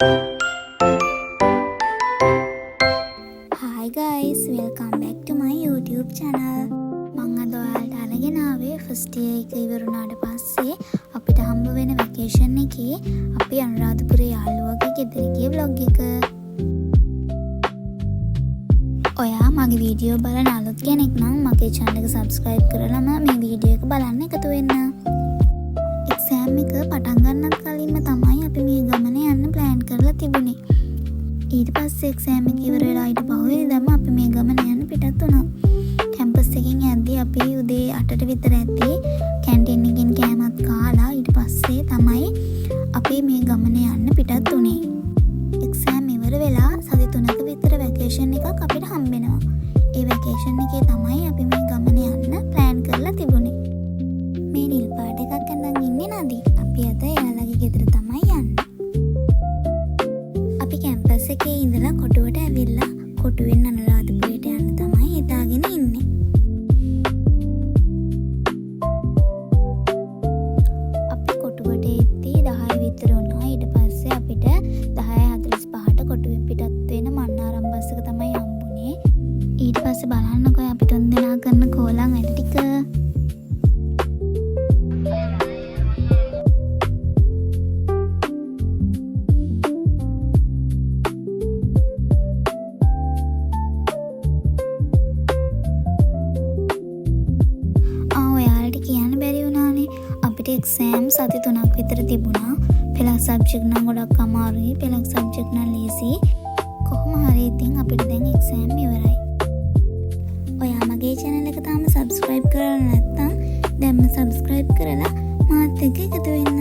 Hi guys, welcome back to my YouTube channel. මං අද ඔයාලට අරගෙන ආවේ ෆස්ට් ඉයර් එක ඉවර වුණාට පස්සේ අපිට හම්බ වෙන වැකේෂන් එකේ අපි අනුරාධපුරේ යාළුවගේ ගෙදර ගිය vlog එක. ඔයා මගේ වීඩියෝ බලන අලුත් කෙනෙක් නම් මගේ channel එක subscribe කරලාම මේ වීඩියෝ එක බලන්න එකතු වෙන්න. එක්සෑම් එක පටන් ගන්නත් කලින්ම තමයි අපි මේ ගමන යන්න plan කරලා තිබුණේ. ඊට පස්සේ එක්සෑම් එක ඉවර වෙලා ඊට පහුවෙනිදාම අපි මේ ගමන යන්න පිටත් වුණා. කැම්පස් එකෙන් යද්දී අපි උදේ 8ට විතර ඇද්දී කැන්ටින් එකකින් කෑමත් කාලා ඊට පස්සේ තමයි අපි මේ ගමන යන්න පිටත් වුණේ. එක්සෑම් ඉවර වෙලා සති 3ක විතර වැකේෂන් එකක් අපිට හම්බෙනවා. ඒ වැකේෂන් එකේ තමයි අපි මේ ගමන යන්න plan කරලා තිබුණේ. මේ නිල් පාට එකක් අඳන් ඉන්නේ නදී. අපි අද එයාලගේ ගෙදර තමයි යන්නේ. අපි කැම්පස් එකේ ඉඳලා කොටුවට ඇවිල්ලා කොටුවෙන් අනුරාධපුරයට යන්න තමයි හිතාගෙන ඉන්නේ. අපි කොටුවට එද්දී 10 විතර වුණා. ඊට පස්සේ අපිට 10:45ට කොටුවෙන් පිටත් වෙන මන්නාරම් බස් එක තමයි හම්බුනේ. ඊට පස්සේ බලන්නකෝ අපි තුන් දෙනා කරන කෝලම් වැඩ ටික. එක්සෑම් සති 3ක් විතර තිබුණා. පළක් සබ්ජෙක්ට් නම් ගොඩක් අමාරුයි, පළක් සබ්ජෙක්ට් නම් ලේසි. කොහොම හරි ඉතින් අපිට දැන් එක්සෑම් ඉවරයි. ඔයා මගේ channel එක තාම subscribe කරලා නැත්නම් දැන්ම subscribe කරලා මාත් එක්ක එකතු වෙන්න.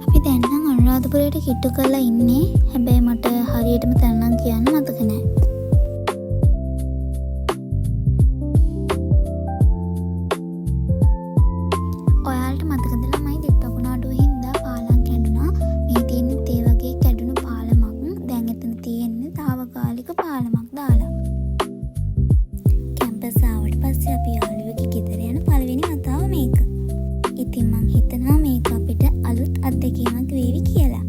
අපි දැන් නම් අනුරාධපුරයට කිට්ටු කරලා ඉන්නේ. හැබැයි මට හරියටම තැන නම් කියන්න මතක නෑ. ඔයාලට මතකද ළමයි TikTok නාටුව හින්දා පාලම් කැඩුනා. මේ තියෙන්නේ ඒ වගේ කැඩුණු පාලමක්. දැන් එතන තියෙන්නේ తాවකාලික පාලමක් දාලා. කැම්පස් ආවට පස්සේ අපි යාළුවෙක්ගේ ගෙදර යන පළවෙනි වතාව මේක. ඉතින් මං හිතනවා මේක අපිට අලුත් අත්දැකීමක් වේවි කියලා.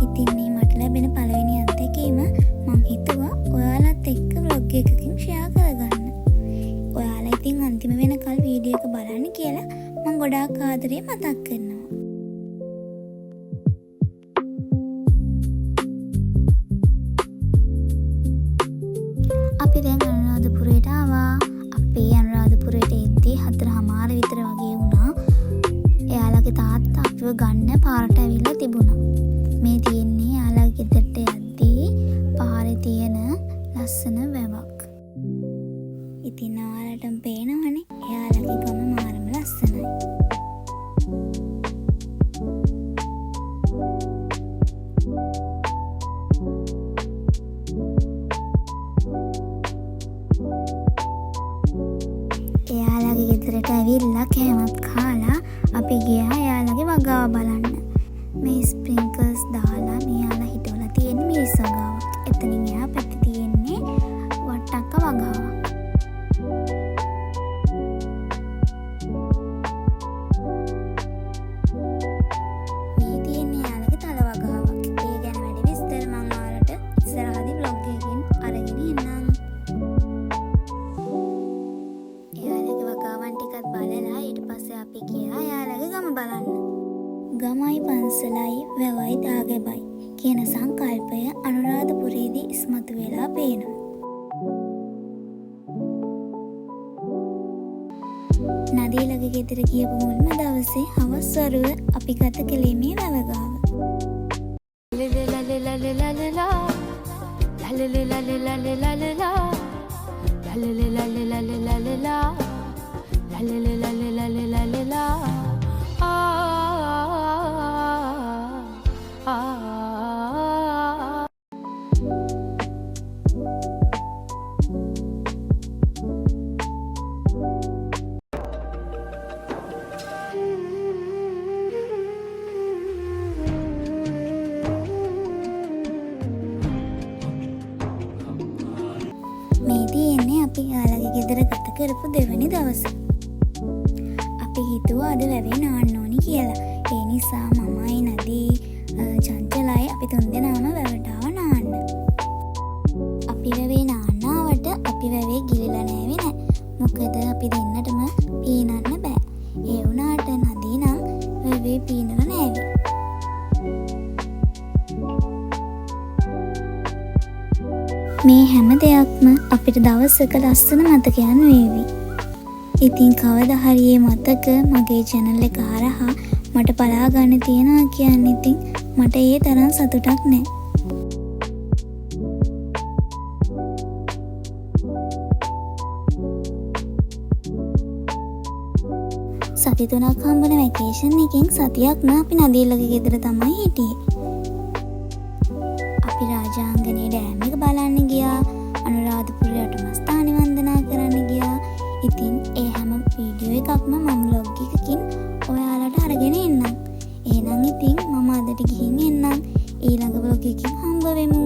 ඉතින් මේ මට ලැබෙන පළවෙනි අත්දැකීම මං හිතුවා ඔයාලත් එක්ක vlog එකකින් share කරගන්න. ඔයාලා ඉතින් අන්තිම වෙනකල් වීඩියෝ එක බලන්න කියලා මං ගොඩාක් ආදරේ මතක් කරනවා. අපි දැන් අනුරාධපුරයට ආවා. අපේ අනුරාධපුරයට එද්දී 4:00 විතර වගේ වුණා. එයාලගේ තාත්තා අපිව ගන්න පාරට ඇවිල්ලා තිබුණා. මේ තියෙන්නේ එයාලගේ ගෙදරට යද්දී පාරේ තියෙන ලස්සන වැවක්. ඉතින් ඔයාලටම පේනවනේ එයාලගේ ගම මාරම ලස්සනයි. එයාලගේ ගෙදරට ඇවිල්ලා කෑමත් කාලා අපි ගියා එයාලගේ වගාව බලන්න. මේ ස්ප්‍රින්කල්ස් දාලා මෙයාලා හිටවලා තියෙන මිරිස් වගාවක්. එතනින් එහා පැත්තේ තියෙන්නේ වට්ටක්ක වගාවක්. මේ තියෙන්නේ එයාලගේ තල වගාවක්. ඒ ගැන වැඩි විස්තර මම ඔයාලට ඉස්සරහදී vlog එකකින් අරගෙන එන්නම්. එයාලගේ වගාවන් ටිකත් බලලා ඊට පස්සේ අපි ගියා එයාලගේ ගම බලන්න. ගමයි පන්සලයි වැවයි දාගෙබයි කියන සංකල්පය අනුරාධපුරයේදී ඉස්මතු වෙලා පේනවා. නදීලගේ ගෙදර ගියපු මුල්ම දවසේ හවස් වරුව අපි ගත කළේ මේ වැව ගාව. මේ අපි එයාලගේ ගෙදර ගත කරපු දෙවැනි දවස. අපි හිතුවා අද වැවේ නාන්න ඕනි කියලා. ඒ නිසා මමයි නදී චංචලයි අපි තුන්දෙනාම වැවට ආවා නාන්න. අපි වැවේ නාන්න ආවට අපි වැවේ ගිලිලා නෑවේ නෑ. මොකද අපි දෙන්නටම පීනන්න බෑ. ඒ වුණාට නදී නම් වැවේ පීනලා නෑවේ. මේ හැම දෙයක්ම අපිට දවසක ලස්සන මතකයන් වේවි. ඉතින් කවදා හරි මේ මතක මගේ channel එක හරහා මට බලා ගන්න තියනවා කියන්නේ ඉතින් මට ඒ තරම් සතුටක් නෑ. සති 3ක් හම්බුන වැකේෂන් එකෙන් සතියක්ම අපි නදීලගේ ගෙදර තමයි හිටියේ. අපි රාජාංගනේ ඩෑම් එක බලන්න ගියා. අනුරාධපුර රටමස්ථානෙ වන්දනා කරන්න ගියා. ඉතින් ඒ හැම වීඩියෝ එකක්ම මම vlog එකකින් ඔයාලට අරගෙන එන්නම්. එහෙනම් ඉතින් මම අදට ගිහින් එන්නම්. ඊළඟ vlog එකකින් හම්බ වෙමු.